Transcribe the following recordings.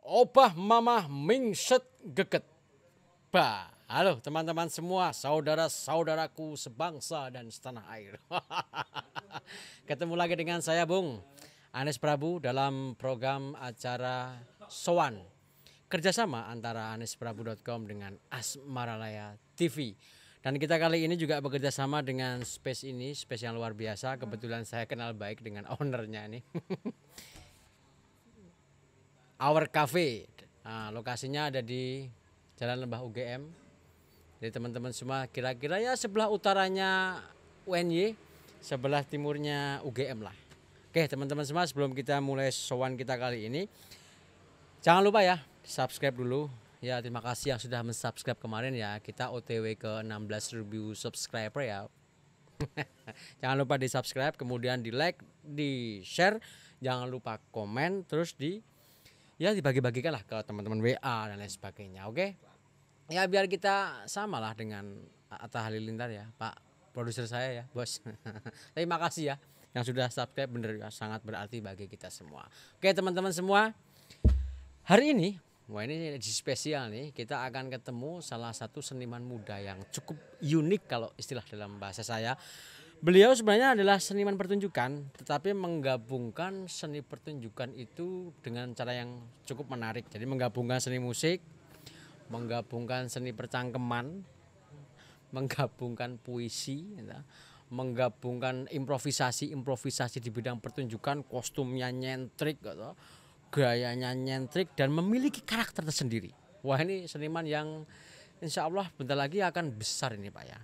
Opah Mama Mingset Geket. Halo teman-teman semua, saudara-saudaraku sebangsa dan setanah air. Ketemu lagi dengan saya Bung Anes Prabu dalam program acara Sowan. Kerjasama antara anesprabu.com dengan Asmaralaya TV. Dan kita kali ini juga bekerja sama dengan space yang luar biasa. Kebetulan saya kenal baik dengan ownernya nih. Our Cafe. Nah, lokasinya ada di Jalan Lembah UGM. Jadi teman-teman semua kira-kira ya sebelah utaranya UNY, sebelah timurnya UGM lah. Oke teman-teman semua, sebelum kita mulai sowan kita kali ini, jangan lupa ya subscribe dulu. Ya terima kasih yang sudah mensubscribe kemarin ya. Kita OTW ke 16.000 subscriber ya. Jangan lupa di subscribe, kemudian di like, di share, jangan lupa komen, terus dibagi-bagikan lah ke teman-teman WA dan lain sebagainya. Oke, ya biar kita samalah dengan Atta Halilintar ya, Pak produser saya ya bos. Terima kasih ya yang sudah subscribe, bener ya, sangat berarti bagi kita semua. Oke teman-teman semua, hari ini ini spesial nih, kita akan ketemu salah satu seniman muda yang cukup unik kalau istilah dalam bahasa saya. Beliau sebenarnya adalah seniman pertunjukan, tetapi menggabungkan seni pertunjukan itu dengan cara yang cukup menarik. Jadi menggabungkan seni musik, menggabungkan seni percangkeman, menggabungkan puisi, menggabungkan improvisasi di bidang pertunjukan, kostumnya nyentrik, gayanya nyentrik, dan memiliki karakter tersendiri. Wah, ini seniman yang insya Allah bentar lagi akan besar ini Pak ya.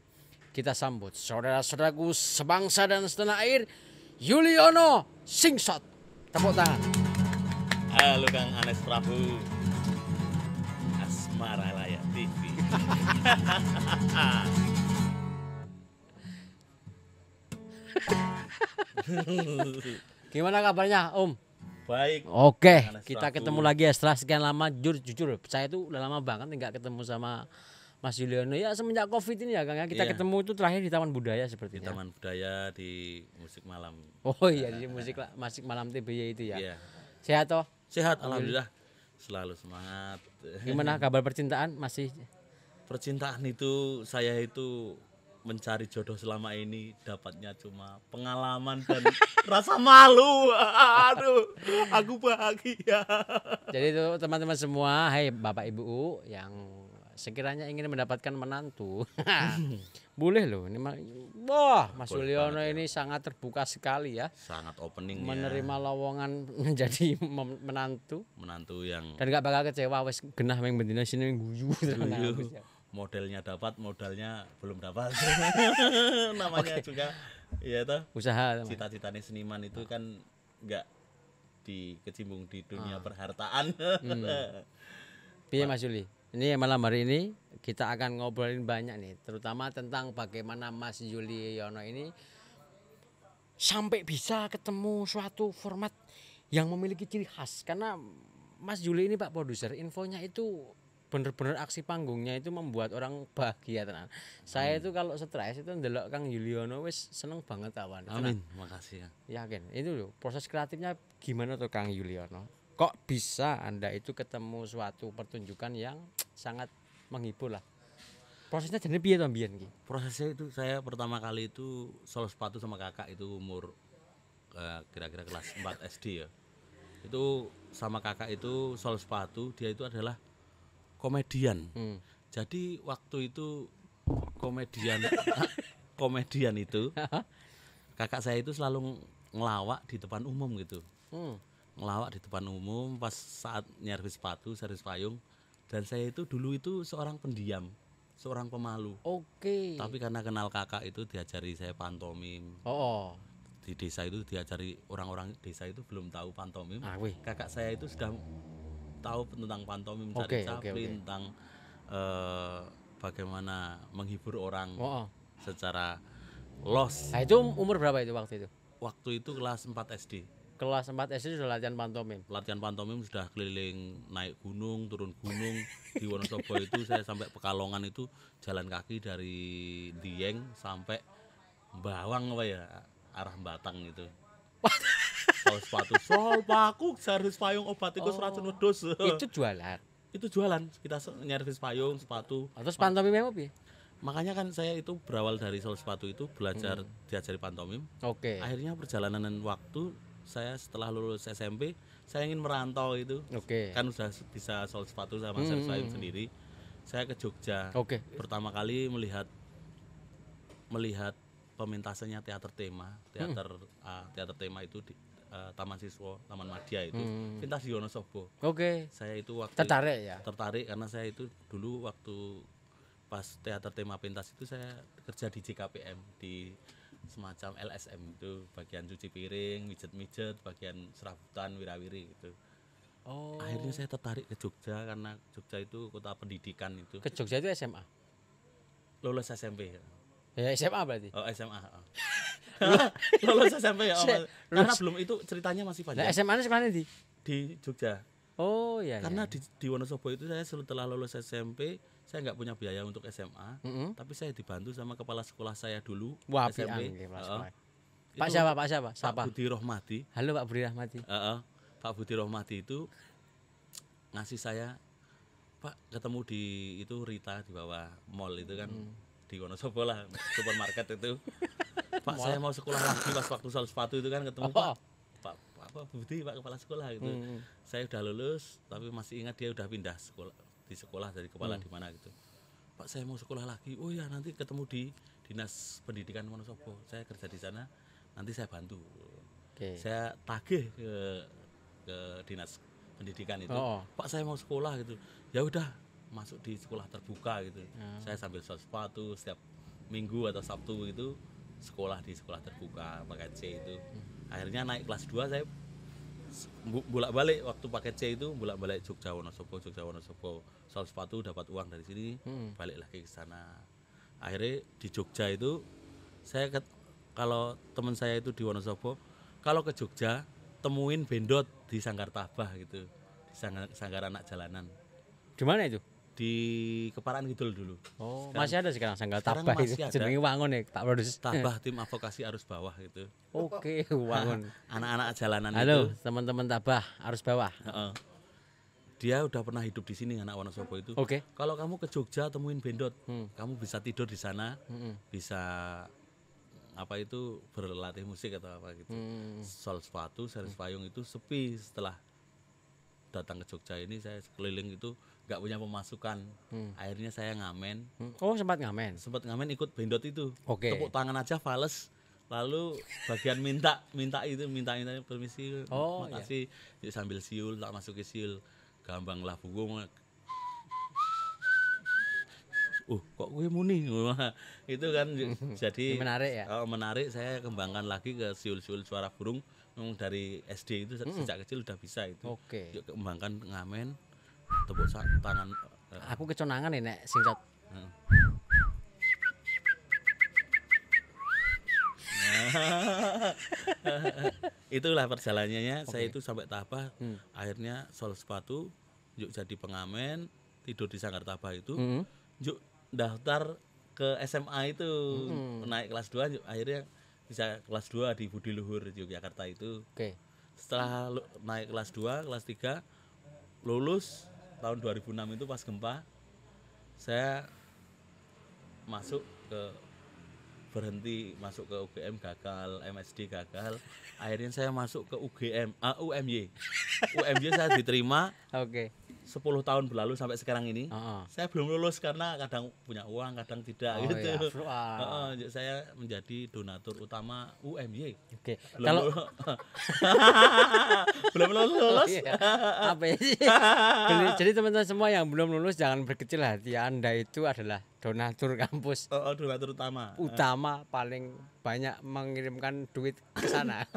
Kita sambut saudara-saudaraku sebangsa dan setanah air, Yuliono Singsot. Tepuk tangan. Halo Kang Anes Prabu, Asmaralaya TV. Gimana kabarnya Om? Baik. Oke, Anes kita Prabu. ketemu lagi ya setelah sekian lama. Jujur saya tuh udah lama banget nggak ketemu sama Mas Yuliono ya, semenjak COVID ini ya Kang ya. Kita Iya. ketemu itu terakhir di Taman Budaya Di sepertinya. Taman Budaya di Musik Malam. Oh iya, di musik malam TBY itu ya. Iya. Sehat toh? Sehat alhamdulillah. Selalu semangat. Gimana kabar percintaan masih? Percintaan itu, saya itu mencari jodoh selama ini dapatnya cuma pengalaman dan rasa malu. Aduh, aku bahagia. Jadi itu teman-teman semua, hai Bapak Ibu yang sekiranya ingin mendapatkan menantu, boleh loh. Ini wah, Mas Boleh Yuliono banget, ini sangat terbuka sekali ya, Sangat opening menerima lowongan menjadi menantu, yang dan gak bakal kecewa. Wes genah meng bendina sini guyu. modelnya dapat, modalnya belum dapat. Namanya juga ya toh, Usaha. cita-citanya seniman itu kan nggak dikecimbung di dunia perhartaan. Piye Mas Yuli? Ini malam hari ini kita akan ngobrolin banyak nih, terutama tentang bagaimana Mas Yuliono ini sampai bisa ketemu suatu format yang memiliki ciri khas. Karena Mas Yuli ini Pak produser, infonya itu bener-bener aksi panggungnya itu membuat orang bahagia tenan. Saya itu kalau stres itu ndelok Kang Yuliono wis seneng banget awan. Amin, makasih ya. Yakin. Itu loh, proses kreatifnya gimana tuh Kang Yuliono? Kok bisa Anda itu ketemu suatu pertunjukan yang sangat menghibur lah? Prosesnya jadi piye to mbiyen iki? Prosesnya itu, saya pertama kali itu sol sepatu sama kakak itu umur kira-kira kelas 4 SD ya. Itu sama kakak itu sol sepatu, dia itu adalah komedian. Jadi waktu itu komedian itu kakak saya itu selalu ngelawak di depan umum gitu. Ngelawak di depan umum pas saat nyervis sepatu, servis payung. Dan saya itu dulu itu seorang pendiam, seorang pemalu. Oke. Tapi karena kenal kakak itu diajari saya pantomim. Oh. Di desa itu diajari, orang-orang desa itu belum tahu pantomim. Wih. Kakak saya itu sudah tahu tentang pantomim, Oke, Chaplin, tentang bagaimana menghibur orang secara los. Nah, itu umur berapa itu waktu itu? Waktu itu kelas 4 SD. Kelas 4 SD sudah latihan pantomim. Latihan pantomim sudah keliling, naik gunung, turun gunung. Di Wonosobo itu saya sampai Pekalongan itu jalan kaki dari Dieng sampai Bawang apa ya, arah Batang itu. sol sepatu, sol paku servis payung obat tikus racun wedhus. Itu jualan. Itu jualan, kita nyervis payung, sepatu. Terus pantomime apa piye? Makanya kan saya itu berawal dari sol sepatu itu belajar diajari pantomim. Oke. Akhirnya perjalanan waktu saya setelah lulus SMP, saya ingin merantau itu. Oke. Kan udah bisa sol sepatu sama servis payung sendiri. Saya ke Jogja. Oke. Pertama kali melihat pementasannya teater tema. Teater tema itu di Taman Siswa, Taman Madya itu. Pentas di Wonosobo. Oke. Saya itu waktu Tertarik ya? tertarik karena saya itu dulu waktu pas teater tema pentas itu saya kerja di JKPM di semacam LSM itu, bagian cuci piring, mijet-mijet, bagian serabutan, wirawiri gitu. Oh. Akhirnya saya tertarik ke Jogja karena Jogja itu kota pendidikan itu. Ke Jogja itu SMA. Lulus SMP. Ya SMA berarti. Oh SMA. Lulus SMP ya. Karena belum itu ceritanya masih Nah, panjang. SMA-nya sekolahnya Di Jogja. Oh iya. Karena di Wonosobo itu saya setelah lulus SMP saya nggak punya biaya untuk SMA, tapi saya dibantu sama kepala sekolah saya dulu. Wah, SMP. Pak siapa? Pak siapa? Siapa? Pak Budi Rohmadi. Halo Pak Budi Rahmati. Pak Budi Rohmadi itu ngasih saya, Pak ketemu di itu Rita di bawah mall itu kan di Wonosobo lah, supermarket itu. Pak saya mau sekolah lagi pas waktu soal sepatu itu kan ketemu Pak Budi, Pak kepala sekolah gitu. Saya udah lulus tapi masih ingat dia udah pindah sekolah dari kepala di mana gitu. Pak saya mau sekolah lagi. Oh ya nanti ketemu di Dinas Pendidikan Wonosobo. Saya kerja di sana. Nanti saya bantu. Oke. Saya tagih ke Dinas Pendidikan itu. Pak saya mau sekolah gitu. Ya udah masuk di sekolah terbuka gitu. Saya sambil sol sepatu setiap Minggu atau Sabtu itu sekolah di sekolah terbuka pakai C itu. Akhirnya naik kelas 2 saya bolak-balik waktu pakai C itu bolak-balik Jogja Wonosobo sol sepatu dapat uang dari sini balik lagi ke sana. Akhirnya di Jogja itu saya kalau teman saya itu di Wonosobo kalau ke Jogja temuin Bendot di Sanggar Tabah gitu, di Sanggar Anak Jalanan. Di mana itu? Di Keparan Kidul dulu. Oh, masih ada sekarang Sanggar sekarang Tabah itu. masih ada. Jenenge Wangun ya, tak produs. Tabah tim advokasi arus bawah gitu. Oke, Wangun. Anak-anak jalanan Halo, itu. teman-teman Tabah arus bawah. Dia udah pernah hidup di sini anak Wonosobo itu. Oke. Kalau kamu ke Jogja temuin Bendot, kamu bisa tidur di sana, bisa apa itu berlatih musik atau apa gitu. Sol sepatu, servis payung itu sepi setelah datang ke Jogja ini saya keliling itu nggak punya pemasukan. Akhirnya saya ngamen. Oh, sempat ngamen. Sempat ngamen ikut Bendot itu. Oke. Tepuk tangan aja fales. Lalu bagian minta permisi. Oh, makasih. Iya. Sambil siul tak masuki siul. Gambang lah bungung. Kok gue muni. Itu kan jadi menarik ya. Menarik saya kembangkan lagi ke siul-siul suara burung. Memang dari SD itu sejak kecil udah bisa itu. Oke. Yuk kembangkan ngamen. Tepuk tangan. Aku keconangan nih nek singkat. Itulah perjalanannya. Saya itu sampai Tabah. Akhirnya sol sepatu, yuk jadi pengamen, tidur di Sanggar Tabah itu. Yuk daftar ke SMA itu, naik kelas 2 yuk akhirnya bisa kelas 2 di Budi Luhur Yogyakarta itu. Oke. Setelah naik kelas 2, kelas 3 lulus tahun 2006 itu pas gempa saya berhenti masuk ke UGM gagal, MSD gagal. Akhirnya saya masuk ke UMY. UMY saya diterima. Oke. 10 tahun berlalu sampai sekarang ini. Saya belum lulus karena kadang punya uang, kadang tidak gitu. Ya. Saya menjadi donatur utama UMY. Oke. Kalau belum lulus. Apa ya sih? Jadi teman-teman semua yang belum lulus jangan berkecil hati. Anda itu adalah donatur kampus. Donatur utama. Paling banyak mengirimkan duit ke sana.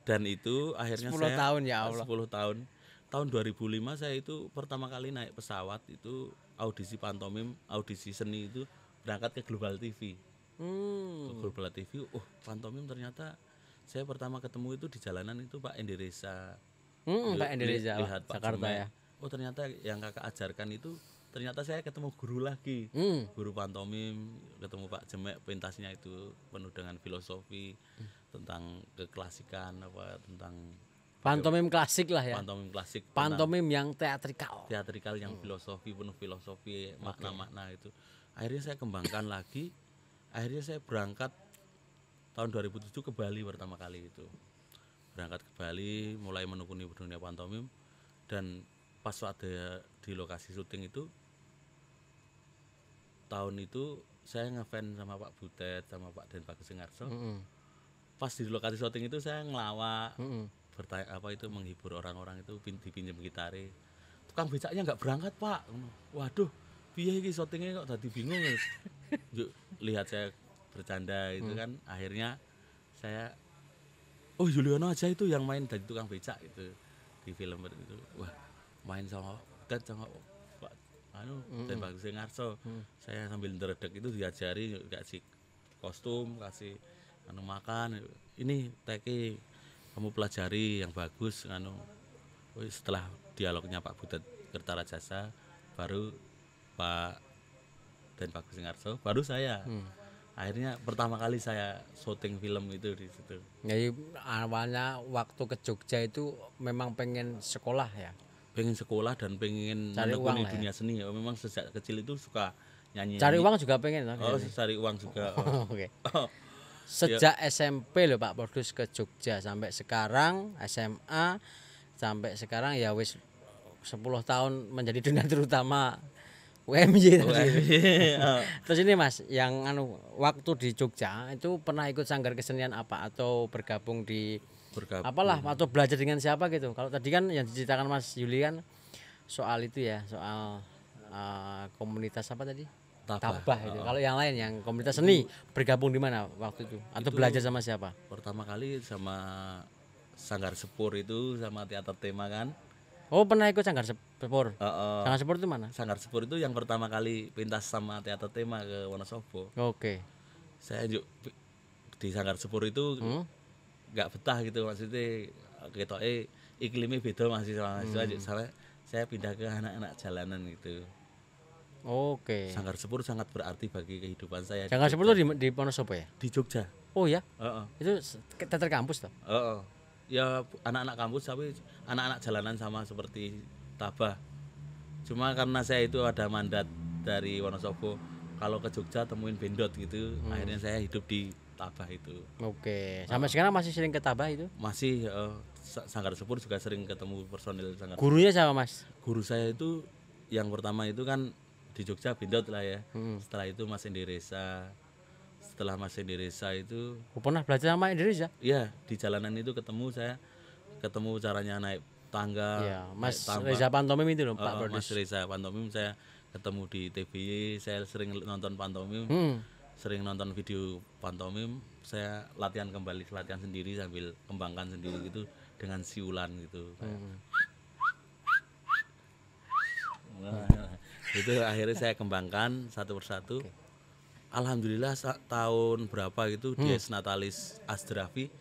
Dan itu akhirnya 10 saya tahun ya Allah. 10 tahun. Tahun 2005 saya itu pertama kali naik pesawat itu audisi pantomim, audisi seni itu berangkat ke Global TV. Ke Global TV, pantomim ternyata saya pertama ketemu itu di jalanan itu Pak Endereza. Pak Endereza lihat Pak Jakarta Jume. ya. Ternyata yang kakak ajarkan itu ternyata saya ketemu guru lagi, Hmm. guru pantomim, ketemu Pak Jemek, pentasnya itu penuh dengan filosofi tentang keklasikan apa tentang Pantomim klasik lah ya. pantomim klasik, tentang Pantomim yang teatrikal. teatrikal yang filosofi, penuh filosofi, makna-makna itu. Akhirnya saya kembangkan lagi. Akhirnya saya berangkat tahun 2007 ke Bali pertama kali itu. Berangkat ke Bali, mulai menekuni dunia pantomim, dan pas ada di lokasi syuting itu, tahun itu saya ngefans sama Pak Butet sama Pak Den Bagus Sungarso. Mm-mm. Pas di lokasi syuting itu saya ngelawak, Mm-mm. bertanya apa itu, menghibur orang-orang itu, dipinjem gitare. Tukang becaknya nggak berangkat Pak. Waduh, piye iki syutingnya kok tadi bingung. Yuk lihat saya bercanda itu kan, akhirnya saya, oh Yuliono aja itu yang main dari tukang becak itu di film itu. Wah, main sama Butet sama Pak Dan Bagus Ngarso. Saya sambil ngeredek itu diajari, kasih kostum, kasih makan. Ini teki kamu pelajari yang bagus setelah dialognya Pak Butet Kertarajasa, baru Pak Dan Bagus Ngarso, baru saya. Akhirnya pertama kali saya syuting film itu di situ. Jadi awalnya waktu ke Jogja itu memang pengen sekolah ya. Pengen sekolah dan pengen Cari uang menekuni lah ya. dunia seni ya. Memang sejak kecil itu suka nyanyi. Cari uang juga pengen loh. Oh, cari uang juga. Oke. Oh, Sejak SMP loh Pak Produs ke Jogja sampai sekarang SMA sampai sekarang ya wis 10 tahun menjadi dunia terutama UMY tadi. Terus ini Mas, yang waktu di Jogja itu pernah ikut sanggar kesenian apa atau bergabung di bergabung. apalah atau belajar dengan siapa gitu? Kalau tadi kan yang diceritakan Mas Yuli kan soal itu ya, soal komunitas apa tadi? Tabah itu. Kalau yang lain yang komunitas seni bergabung di mana waktu itu? Atau belajar sama siapa? Pertama kali sama Sanggar Sepur itu, sama teater tema kan. Oh, pernah ikut Sanggar Sepur. Oh, Sanggar Sepur itu mana? Sanggar Sepur itu yang pertama kali pentas sama teater tema ke Wonosobo. Oke. Saya di Sanggar Sepur itu nggak betah gitu, maksudnya ketoke iklimnya beda masih sama mahasiswa. Saya pindah ke anak-anak jalanan gitu. Oke. Sanggar Sepur sangat berarti bagi kehidupan saya. Sanggar Sepur itu di Wonosobo ya? Di Jogja. Oh ya? Heeh. Itu teater kampus toh? Heeh. Ya anak-anak kampus tapi anak-anak jalanan sama seperti Tabah. Cuma karena saya itu ada mandat dari Wonosobo, kalau ke Jogja temuin bendot gitu, akhirnya saya hidup di Tabah itu. Oke. Sampai sekarang masih sering ke Tabah itu? Masih Sanggar Sepur juga sering ketemu personil Sanggar. Gurunya siapa Mas? Guru saya itu yang pertama itu kan di Jogja bendot lah ya. Setelah itu Mas Endi Reza. Setelah Mas Endi Reza itu, Pernah belajar sama Indonesia? iya di jalanan itu ketemu caranya naik tangga. Iya, Mas naik tangga. Reza Pantomim itu loh Pak Mas Produs. Reza pantomim saya ketemu di TBY, saya sering nonton pantomim, sering nonton video pantomim, saya latihan sendiri sambil kembangkan sendiri gitu dengan siulan gitu. Nah, itu akhirnya saya kembangkan satu persatu. Alhamdulillah tahun berapa gitu Dies Natalis Asdrafi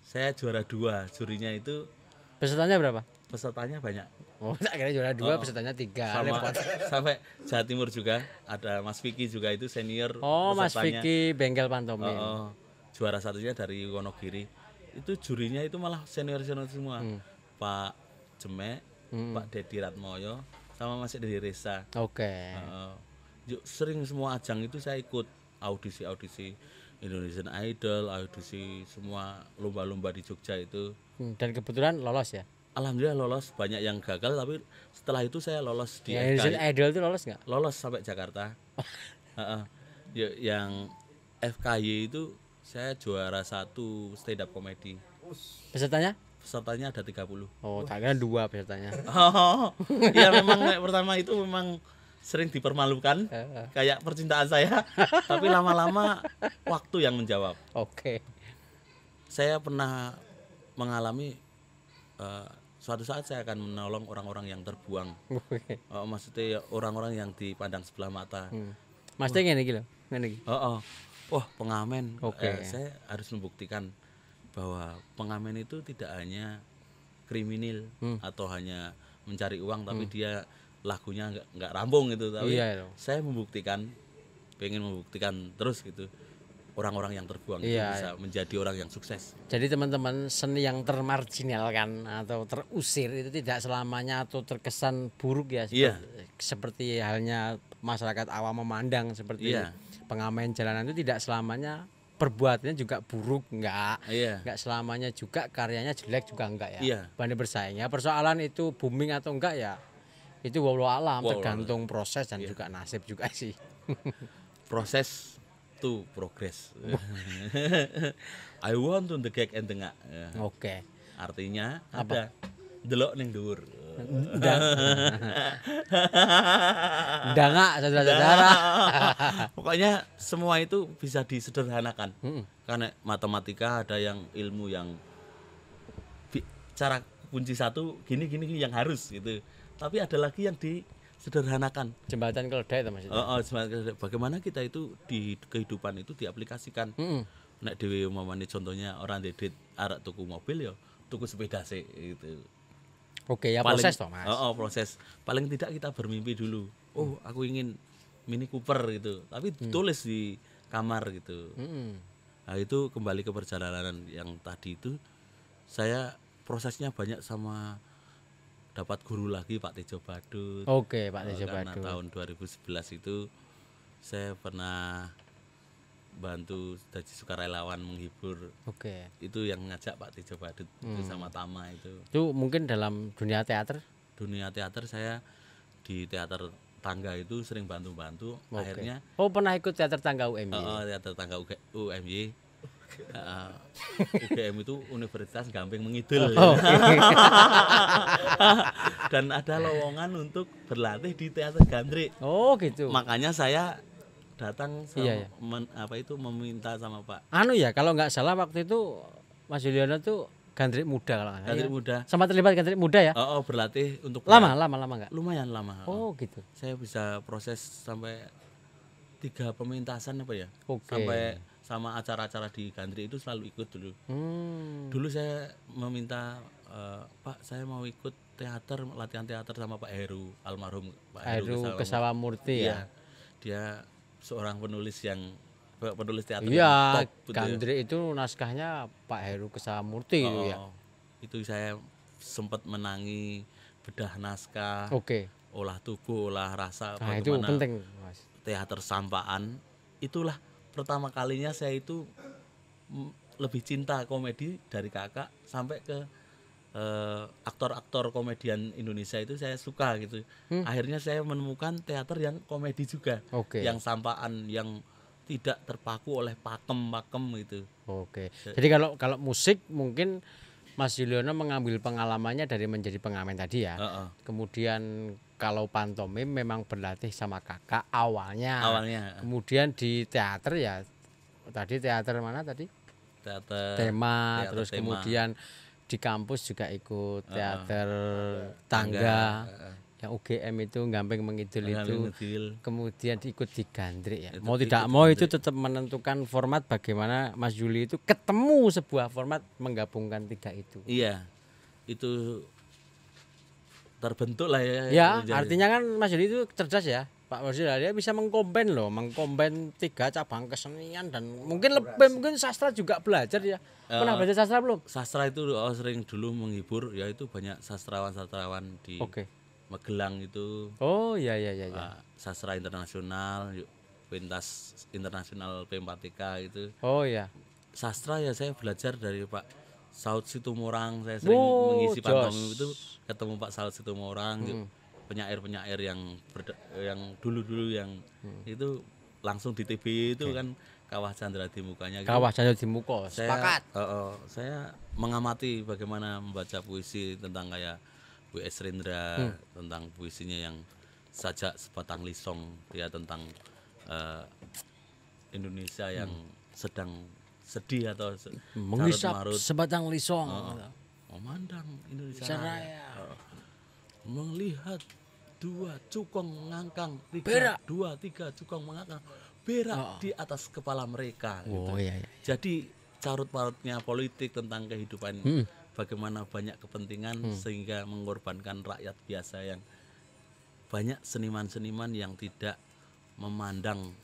saya juara 2, jurinya itu Pesertanya berapa? pesertanya banyak. Oh, tak kira juara 2, pesertanya 3. Sampai Jawa Timur juga ada Mas Vicky juga itu senior. Oh, Mas pesertanya. Vicky Bengkel Pantomim. Juara satunya dari Wonogiri. Itu jurinya itu malah senior semua. Pak Jemek, Pak Dedi Ratmoyo, sama Mas Endi Reza. Oke. Sering semua ajang itu saya ikut, audisi Indonesian Idol, audisi semua lomba-lomba di Jogja itu. Dan kebetulan lolos ya? Alhamdulillah lolos, banyak yang gagal tapi setelah itu saya lolos di Indonesian FKI. Idol itu lolos nggak? Lolos sampai Jakarta. Yang FKY itu saya juara 1 stand up comedy. Pesertanya? Pesertanya ada 30. Oh, tak kira 2 pesertanya. Ya memang pertama itu memang sering dipermalukan kayak percintaan saya, tapi lama-lama waktu yang menjawab. Oke. Saya pernah mengalami suatu saat saya akan menolong orang-orang yang terbuang. Maksudnya ya, orang-orang yang dipandang sebelah mata. Mas Teng ngene iki lho, ngene iki. Wah, pengamen. Oke. Saya harus membuktikan bahwa pengamen itu tidak hanya kriminal atau hanya mencari uang, tapi dia lagunya nggak rampung gitu, tapi Iya, saya pengen membuktikan terus gitu, orang-orang yang terbuang itu Iya. bisa menjadi orang yang sukses. Jadi teman-teman, seni yang termarginalkan atau terusir itu tidak selamanya atau terkesan buruk ya, Iya. seperti halnya masyarakat awam memandang seperti Iya. pengamen jalanan itu tidak selamanya perbuatannya juga buruk, enggak. Iya. Enggak selamanya juga karyanya jelek juga enggak ya. Iya. Banding bersaing ya, persoalan itu booming atau enggak ya, itu wallahu alam, Wallahu tergantung proses dan juga nasib juga sih. Proses to progress. I want to the gag and tengah. Oke. Artinya ada delok ning dhuwur. Udah enggak saudara-saudara. Pokoknya semua itu bisa disederhanakan. Karena matematika ada yang ilmu yang cara kunci satu gini yang harus gitu. Tapi ada lagi yang disederhanakan. Jembatan keledai itu maksudnya. Bagaimana kita itu di kehidupan itu diaplikasikan. Nek dhewe umpamane contohnya orang dedit arek tuku mobil ya tuku sepeda sih gitu. Oke ya, proses toh Mas. Proses. Paling tidak kita bermimpi dulu. Oh, aku ingin Mini Cooper gitu. Tapi tulis di kamar gitu. Nah, itu kembali ke perjalanan yang tadi itu, saya prosesnya banyak sama dapat guru lagi Pak Tejo Badut. Oke, Pak Tejo Karena Badut. tahun 2011 itu saya pernah bantu jadi sukarelawan menghibur. Oke. Itu yang ngajak Pak Tejo Badut itu sama Tama itu. Itu mungkin dalam dunia teater. Dunia teater saya di teater tangga itu sering bantu-bantu. Oke. Akhirnya Oh, pernah ikut teater tangga UMY. teater tangga UMY. UGM itu Universitas Gamping Mengidul. Dan ada lowongan untuk berlatih di teater gandrik. Oh, gitu. Makanya saya datang sama Iya, ya. meminta sama Pak Anu ya, kalau nggak salah waktu itu Mas Yuliono tuh gandrik muda kalau nggak salah. gandrik muda. Sempat terlibat gandrik muda ya? Berlatih untuk Lama nggak? lumayan lama. Oh, gitu. Saya bisa proses sampai 3 pementasan apa ya? Oke. Sampai sama acara-acara di gandrik itu selalu ikut dulu. Dulu saya meminta Pak, saya mau ikut teater, latihan teater sama Pak Heru, almarhum Pak Heru Kesawamurti ya. Dia seorang penulis teater Iya, yang top gitu ya. gandrik itu naskahnya Pak Heru Kesawamurti itu ya. Itu saya sempat menangi bedah naskah, Oke. olah tubuh, olah rasa, Nah, itu bagaimana penting, Mas. teater sampaan. Itulah pertama kalinya saya itu lebih cinta komedi dari kakak sampai ke aktor-aktor komedian Indonesia itu saya suka gitu. Akhirnya saya menemukan teater yang komedi juga, Oke. yang sampaan, yang tidak terpaku oleh pakem gitu. Oke. Jadi kalau musik mungkin Mas Yuliono mengambil pengalamannya dari menjadi pengamen tadi ya. Kemudian kalau pantomim memang berlatih sama kakak awalnya. Kemudian di teater ya tadi teater mana tadi? Teater Tema, terus kemudian di kampus juga ikut teater tangga. Yang UGM itu Gamping Mengidul itu. Kemudian diikut di gandrik ya. Mau tidak mau itu tetap menentukan format bagaimana Mas Yuli itu ketemu sebuah format menggabungkan 3 itu. Iya. Itu terbentuk lah ya. Ya, artinya kan Mas Yuli itu cerdas ya. Pak Mas Yuli dia bisa mengkomben 3 cabang kesenian dan mungkin sastra juga belajar ya. Pernah belajar sastra belum? Sastra itu sering dulu menghibur, ya itu banyak sastrawan di Magelang itu. Oh iya. Sastra internasional, pentas internasional P4TK itu. Oh iya. Sastra ya saya belajar dari Pak Saud Situmorang. Saya sering mengisi pantomim itu ketemu Pak Saud Situmorang, penyair-penyair yang dulu-dulu yang itu langsung di TV itu kan Kawah Chandra di mukanya. Kawah Chandra di muka. Sepakat. Saya mengamati bagaimana membaca puisi tentang kayak W.S. Rendra, tentang puisinya yang Sajak Sebatang Lisong, dia tentang Indonesia yang sedang sedih atau menghisap sebatang lisong, memandang Indonesia Raya, melihat 2 cukong mengangkang, 3 cukong mengangkang berak di atas kepala mereka. Oh gitu. iya. Jadi carut-marutnya politik tentang kehidupan, bagaimana banyak kepentingan sehingga mengorbankan rakyat biasa yang banyak seniman-seniman yang tidak memandang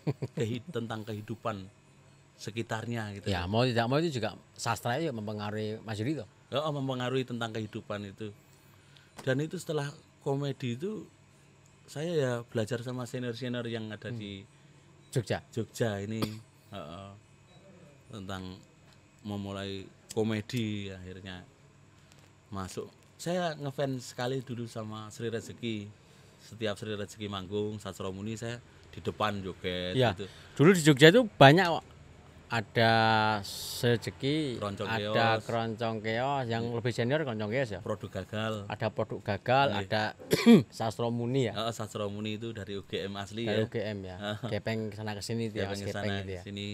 tentang kehidupan sekitarnya gitu. Ya, mau tidak mau itu juga sastra itu mempengaruhi Mas Yuli toh. Mempengaruhi tentang kehidupan itu. Dan itu setelah komedi itu saya ya belajar sama senior-senior yang ada di Jogja ini tentang memulai komedi. Akhirnya masuk. Saya ngefans sekali dulu sama Sri Rezeki. Setiap Sri Rezeki manggung Sasromuni saya di depan joget Ya, gitu. dulu di Jogja itu banyak kok. Ada Rezeki, Keroncong ada Keos. Keroncong Keos, yang lebih senior Keroncong Keos ya. Produk gagal. Ada Produk Gagal, Iya. ada Sastromuni ya. Sasromuni itu dari UGM asli Dari ya. UGM ya. Gepeng kesana kesini itu ya, Gepeng Mas kesana Gepeng itu ya. sini.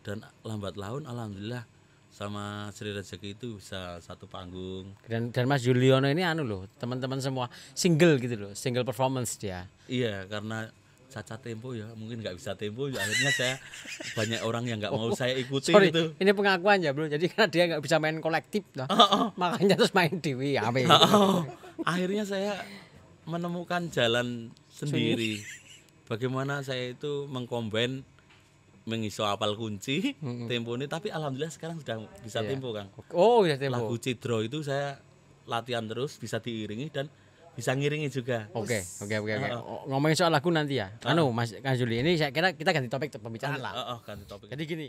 Dan lambat laun alhamdulillah sama Sri Rezeki itu bisa satu panggung. Dan Mas Juliono ini anu loh, teman-teman semua single gitu loh, single performance dia. Iya, karena cacat tempo ya, mungkin nggak bisa tempo ya, akhirnya saya banyak orang yang nggak mau saya ikuti Sorry, gitu. ini pengakuan ya bro. Jadi karena dia nggak bisa main kolektif lah, makanya terus main dewi. Akhirnya saya menemukan jalan sendiri. Bagaimana saya itu mengcombine mengiso apal kunci tempo ini, tapi alhamdulillah sekarang sudah bisa tempo Kang. Oh ya tempo. Lagu Cidro itu saya latihan terus, bisa diiringi dan bisa ngiringi juga. Oke. Ngomongin soal lagu nanti ya. Anu Mas Juli, ini saya kira kita ganti topik pembicaraan lah. Ganti topik. Jadi gini.